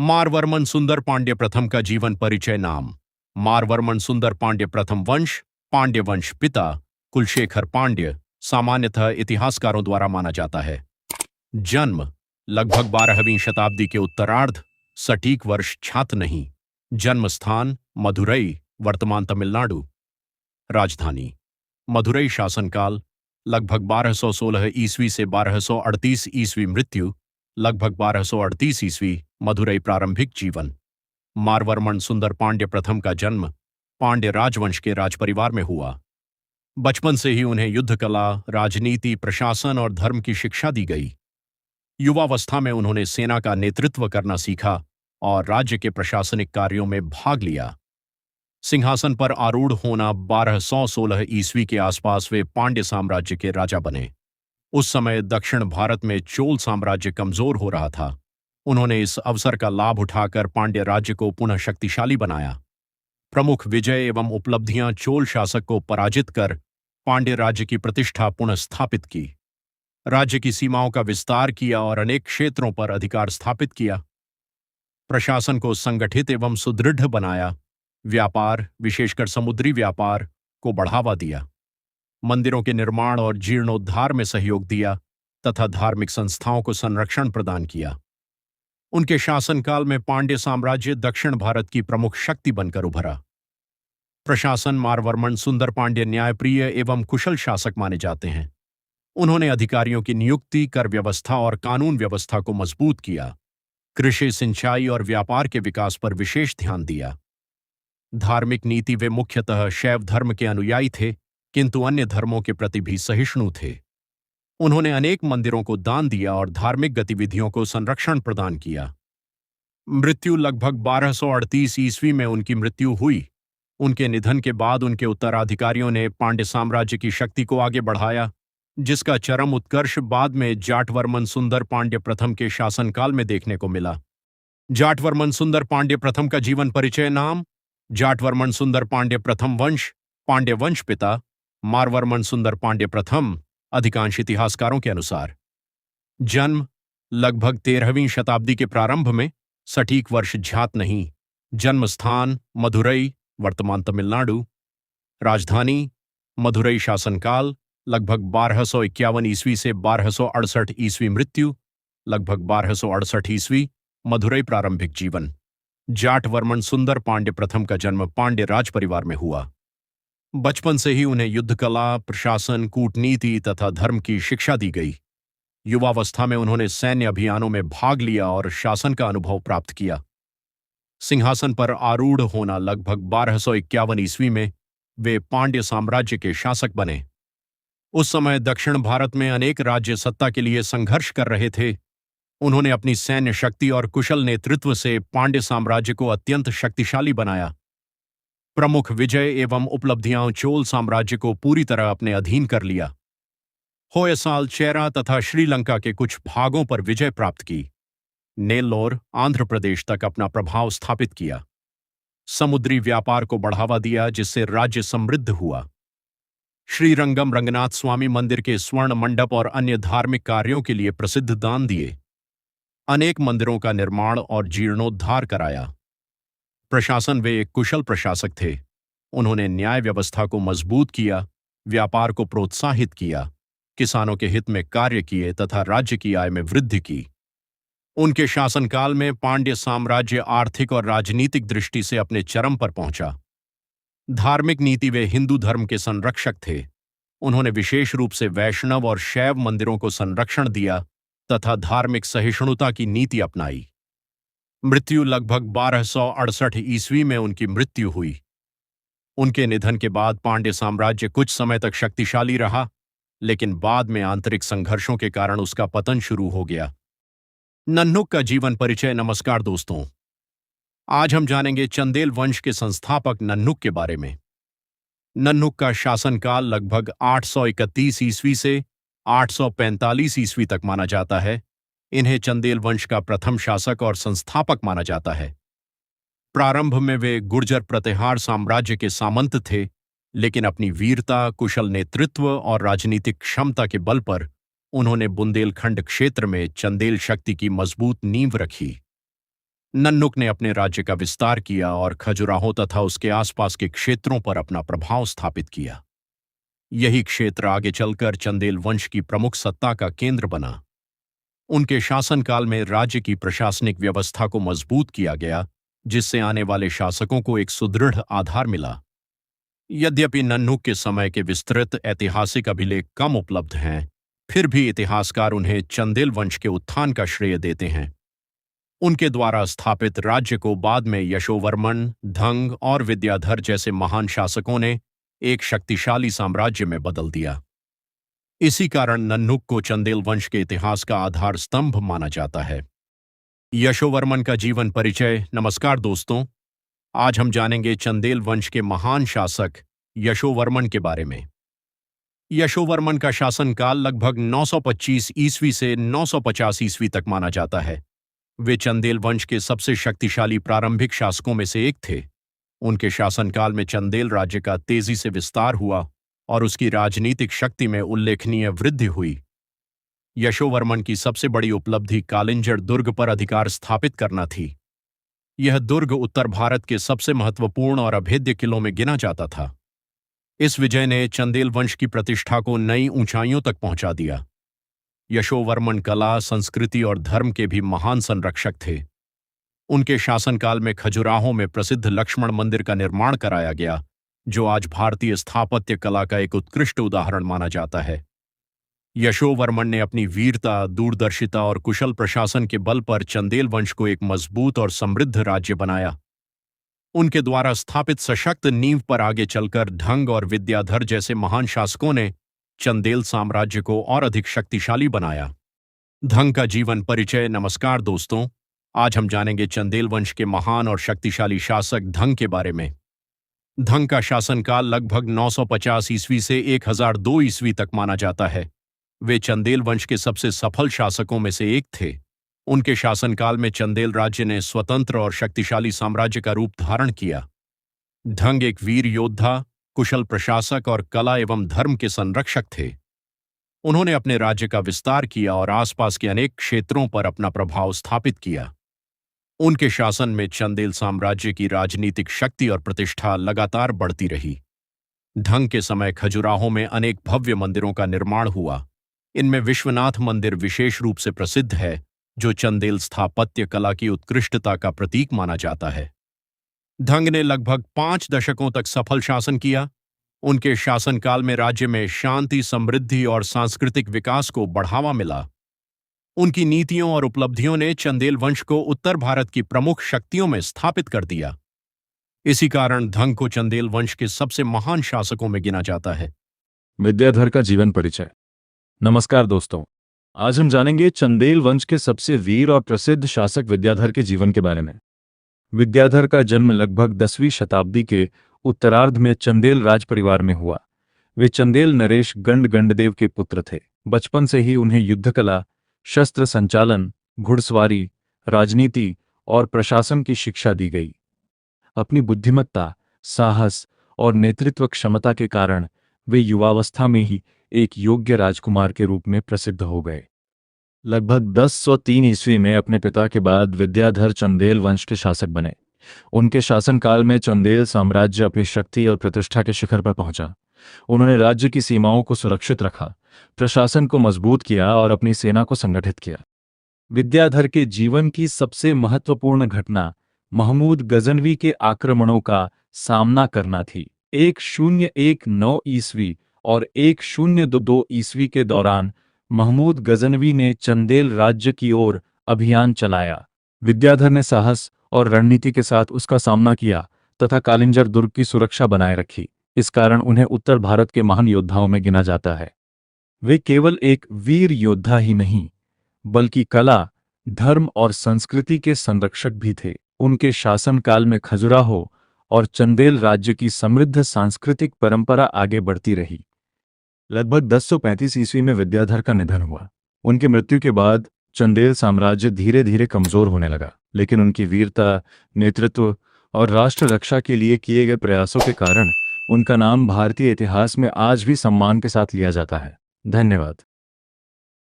मारवर्मन सुंदर पांड्य प्रथम का जीवन परिचय। नाम मारवर्मन सुंदर पांड्य प्रथम वंश पांड्य वंश। पिता कुलशेखर पांड्य सामान्यतः इतिहासकारों द्वारा माना जाता है। जन्म लगभग 12वीं शताब्दी के उत्तरार्ध। सटीक वर्ष ज्ञात नहीं। जन्म स्थान मदुरई वर्तमान तमिलनाडु। राजधानी मदुरई। शासनकाल लगभग 1216 ईस्वी से 1238 ईस्वी। मृत्यु लगभग 1238 ईस्वी। मदुरई। प्रारंभिक जीवन मारवर्मन सुंदर पांड्य प्रथम का जन्म पांड्य राजवंश के राजपरिवार में हुआ। बचपन से ही उन्हें युद्ध कला, राजनीति, प्रशासन और धर्म की शिक्षा दी गई। युवावस्था में उन्होंने सेना का नेतृत्व करना सीखा और राज्य के प्रशासनिक कार्यों में भाग लिया। सिंहासन पर आरूढ़ होना 1216 ईस्वी के आसपास वे पांड्य साम्राज्य के राजा बने। उस समय दक्षिण भारत में चोल साम्राज्य कमजोर हो रहा था। उन्होंने इस अवसर का लाभ उठाकर पांड्य राज्य को पुनः शक्तिशाली बनाया। प्रमुख विजय एवं उपलब्धियां चोल शासक को पराजित कर पांड्य राज्य की प्रतिष्ठा पुनः स्थापित की। राज्य की सीमाओं का विस्तार किया और अनेक क्षेत्रों पर अधिकार स्थापित किया। प्रशासन को संगठित एवं सुदृढ़ बनाया। व्यापार, विशेषकर समुद्री व्यापार, को बढ़ावा दिया। मंदिरों के निर्माण और जीर्णोद्धार में सहयोग दिया तथा धार्मिक संस्थाओं को संरक्षण प्रदान किया। उनके शासनकाल में पांड्य साम्राज्य दक्षिण भारत की प्रमुख शक्ति बनकर उभरा। प्रशासन मारवर्मन सुंदर पांड्य न्यायप्रिय एवं कुशल शासक माने जाते हैं। उन्होंने अधिकारियों की नियुक्ति, कर व्यवस्था और कानून व्यवस्था को मजबूत किया। कृषि, सिंचाई और व्यापार के विकास पर विशेष ध्यान दिया। धार्मिक नीति वे मुख्यतः शैव धर्म के अनुयायी थे, किंतु अन्य धर्मों के प्रति भी सहिष्णु थे। उन्होंने अनेक मंदिरों को दान दिया और धार्मिक गतिविधियों को संरक्षण प्रदान किया। मृत्यु लगभग 1238 ईस्वी में उनकी मृत्यु हुई। उनके निधन के बाद उनके उत्तराधिकारियों ने पांड्य साम्राज्य की शक्ति को आगे बढ़ाया, जिसका चरम उत्कर्ष बाद में जाटवर्मन सुंदर पांड्य प्रथम के शासनकाल में देखने को मिला। जाटवर्मन सुंदर पांड्य प्रथम का जीवन परिचय। नाम जाटवर्मन सुंदर पांड्य प्रथम वंश पांड्य वंश। पिता मारवर्मन सुंदर पांड्य प्रथम अधिकांश इतिहासकारों के अनुसार। जन्म लगभग 13वीं शताब्दी के प्रारंभ में। सटीक वर्ष ज्ञात नहीं। जन्म स्थान मदुरई वर्तमान तमिलनाडु। राजधानी मदुरई। शासनकाल लगभग 1251 ईस्वी से 1268 ईस्वी। मृत्यु लगभग 1268 ईस्वी। मदुरई। प्रारंभिक जीवन जाटवर्मन सुंदर पांड्य प्रथम का जन्म पांड्य राज परिवार में हुआ। बचपन से ही उन्हें युद्ध कला, प्रशासन, कूटनीति तथा धर्म की शिक्षा दी गई। युवावस्था में उन्होंने सैन्य अभियानों में भाग लिया और शासन का अनुभव प्राप्त किया। सिंहासन पर आरूढ़ होना लगभग 1251 ईस्वी में वे पांड्य साम्राज्य के शासक बने। उस समय दक्षिण भारत में अनेक राज्य सत्ता के लिए संघर्ष कर रहे थे। उन्होंने अपनी सैन्य शक्ति और कुशल नेतृत्व से पांड्य साम्राज्य को अत्यंत शक्तिशाली बनाया। प्रमुख विजय एवं उपलब्धियां चोल साम्राज्य को पूरी तरह अपने अधीन कर लिया। होयसाल, चेरा तथा श्रीलंका के कुछ भागों पर विजय प्राप्त की। नेल्लोर, आंध्र प्रदेश तक अपना प्रभाव स्थापित किया। समुद्री व्यापार को बढ़ावा दिया, जिससे राज्य समृद्ध हुआ। श्रीरंगम रंगनाथ स्वामी मंदिर के स्वर्ण मंडप और अन्य धार्मिक कार्यों के लिए प्रसिद्ध दान दिए। अनेक मंदिरों का निर्माण और जीर्णोद्धार कराया। प्रशासन वे एक कुशल प्रशासक थे। उन्होंने न्याय व्यवस्था को मजबूत किया, व्यापार को प्रोत्साहित किया, किसानों के हित में कार्य किए तथा राज्य की आय में वृद्धि की। उनके शासनकाल में पांड्य साम्राज्य आर्थिक और राजनीतिक दृष्टि से अपने चरम पर पहुंचा। धार्मिक नीति वे हिंदू धर्म के संरक्षक थे। उन्होंने विशेष रूप से वैष्णव और शैव मंदिरों को संरक्षण दिया तथा धार्मिक सहिष्णुता की नीति अपनाई। मृत्यु लगभग 1268 ईस्वी में उनकी मृत्यु हुई। उनके निधन के बाद पांड्य साम्राज्य कुछ समय तक शक्तिशाली रहा, लेकिन बाद में आंतरिक संघर्षों के कारण उसका पतन शुरू हो गया। नन्हुक का जीवन परिचय। नमस्कार दोस्तों, आज हम जानेंगे चंदेल वंश के संस्थापक नन्हुक के बारे में। नन्हुक का शासनकाल लगभग 831 ईस्वी से 845 ईस्वी तक माना जाता है। इन्हें चंदेल वंश का प्रथम शासक और संस्थापक माना जाता है। प्रारंभ में वे गुर्जर प्रतिहार साम्राज्य के सामंत थे, लेकिन अपनी वीरता, कुशल नेतृत्व और राजनीतिक क्षमता के बल पर उन्होंने बुंदेलखंड क्षेत्र में चंदेल शक्ति की मजबूत नींव रखी। नन्नुक ने अपने राज्य का विस्तार किया और खजुराहो तथा उसके आसपास के क्षेत्रों पर अपना प्रभाव स्थापित किया। यही क्षेत्र आगे चलकर चंदेल वंश की प्रमुख सत्ता का केंद्र बना। उनके शासनकाल में राज्य की प्रशासनिक व्यवस्था को मजबूत किया गया, जिससे आने वाले शासकों को एक सुदृढ़ आधार मिला। यद्यपि नन्नुक के समय के विस्तृत ऐतिहासिक अभिलेख कम उपलब्ध हैं, फिर भी इतिहासकार उन्हें चंदेल वंश के उत्थान का श्रेय देते हैं। उनके द्वारा स्थापित राज्य को बाद में यशोवर्मन, धंग और विद्याधर जैसे महान शासकों ने एक शक्तिशाली साम्राज्य में बदल दिया। इसी कारण नन्नुक को चंदेल वंश के इतिहास का आधार स्तंभ माना जाता है। यशोवर्मन का जीवन परिचय। नमस्कार दोस्तों, आज हम जानेंगे चंदेल वंश के महान शासक यशोवर्मन के बारे में। यशोवर्मन का शासनकाल लगभग 925 ईस्वी से 950 ईस्वी तक माना जाता है। वे चंदेल वंश के सबसे शक्तिशाली प्रारंभिक शासकों में से एक थे। उनके शासनकाल में चंदेल राज्य का तेजी से विस्तार हुआ और उसकी राजनीतिक शक्ति में उल्लेखनीय वृद्धि हुई। यशोवर्मन की सबसे बड़ी उपलब्धि कालिंजर दुर्ग पर अधिकार स्थापित करना थी। यह दुर्ग उत्तर भारत के सबसे महत्वपूर्ण और अभेद्य किलों में गिना जाता था। इस विजय ने चंदेल वंश की प्रतिष्ठा को नई ऊंचाइयों तक पहुंचा दिया। यशोवर्मन कला, संस्कृति और धर्म के भी महान संरक्षक थे। उनके शासनकाल में खजुराहो में प्रसिद्ध लक्ष्मण मंदिर का निर्माण कराया गया, जो आज भारतीय स्थापत्य कला का एक उत्कृष्ट उदाहरण माना जाता है। यशोवर्मन ने अपनी वीरता, दूरदर्शिता और कुशल प्रशासन के बल पर चंदेल वंश को एक मजबूत और समृद्ध राज्य बनाया। उनके द्वारा स्थापित सशक्त नींव पर आगे चलकर ढंग और विद्याधर जैसे महान शासकों ने चंदेल साम्राज्य को और अधिक शक्तिशाली बनाया। ढंग का जीवन परिचय। नमस्कार दोस्तों, आज हम जानेंगे चंदेल वंश के महान और शक्तिशाली शासक ढंग के बारे में। ढंग का शासनकाल लगभग 950 ईस्वी से 1002 ईस्वी तक माना जाता है। वे चंदेल वंश के सबसे सफल शासकों में से एक थे। उनके शासनकाल में चंदेल राज्य ने स्वतंत्र और शक्तिशाली साम्राज्य का रूप धारण किया। ढंग एक वीर योद्धा, कुशल प्रशासक और कला एवं धर्म के संरक्षक थे। उन्होंने अपने राज्य का विस्तार किया और आसपास के अनेक क्षेत्रों पर अपना प्रभाव स्थापित किया। उनके शासन में चंदेल साम्राज्य की राजनीतिक शक्ति और प्रतिष्ठा लगातार बढ़ती रही। ढंग के समय खजुराहो में अनेक भव्य मंदिरों का निर्माण हुआ। इनमें विश्वनाथ मंदिर विशेष रूप से प्रसिद्ध है, जो चंदेल स्थापत्य कला की उत्कृष्टता का प्रतीक माना जाता है। ढंग ने लगभग 5 दशकों तक सफल शासन किया। उनके शासनकाल में राज्य में शांति, समृद्धि और सांस्कृतिक विकास को बढ़ावा मिला। उनकी नीतियों और उपलब्धियों ने चंदेल वंश को उत्तर भारत की प्रमुख शक्तियों में स्थापित कर दिया। इसी कारण ढंग को चंदेल वंश के सबसे महान शासकों में गिना जाता है। विद्याधर का जीवन परिचय। नमस्कार दोस्तों, आज हम जानेंगे चंदेल वंश के सबसे वीर और प्रसिद्ध शासक विद्याधर के जीवन के बारे में। विद्याधर का जन्म लगभग 10वीं शताब्दी के उत्तरार्ध में चंदेल राज परिवार में हुआ। वे चंदेल नरेश गंडदेव के पुत्र थे। बचपन से ही उन्हें युद्धकला, शस्त्र संचालन, घुड़सवारी, राजनीति और प्रशासन की शिक्षा दी गई। अपनी बुद्धिमत्ता, साहस और नेतृत्व क्षमता के कारण वे युवावस्था में ही एक योग्य राजकुमार के रूप में प्रसिद्ध हो गए। लगभग 1003 ईस्वी में अपने पिता के बाद विद्याधर चंदेल वंश के शासक बने। उनके शासनकाल में चंदेल साम्राज्य अपनी शक्ति और प्रतिष्ठा के शिखर पर पहुंचा। उन्होंने राज्य की सीमाओं को सुरक्षित रखा, प्रशासन को मजबूत किया और अपनी सेना को संगठित किया। विद्याधर के जीवन की सबसे महत्वपूर्ण घटना महमूद गजनवी के आक्रमणों का सामना करना थी। 1019 ईस्वी और 1022 ईस्वी के दौरान महमूद गजनवी ने चंदेल राज्य की ओर अभियान चलाया। विद्याधर ने साहस और रणनीति के साथ उसका सामना किया तथा कालिंजर दुर्ग की सुरक्षा बनाए रखी। इस कारण उन्हें उत्तर भारत के महान योद्धाओं में गिना जाता है। वे केवल एक वीर योद्धा ही नहीं, बल्कि कला, धर्म और संस्कृति के संरक्षक भी थे। उनके शासनकाल में खजुराहो और चंदेल राज्य की समृद्ध सांस्कृतिक परंपरा आगे बढ़ती रही। लगभग 1035 ईस्वी में विद्याधर का निधन हुआ। उनकी मृत्यु के बाद चंदेल साम्राज्य धीरे धीरे कमजोर होने लगा, लेकिन उनकी वीरता, नेतृत्व और राष्ट्र रक्षा के लिए किए गए प्रयासों के कारण उनका नाम भारतीय इतिहास में आज भी सम्मान के साथ लिया जाता है। धन्यवाद।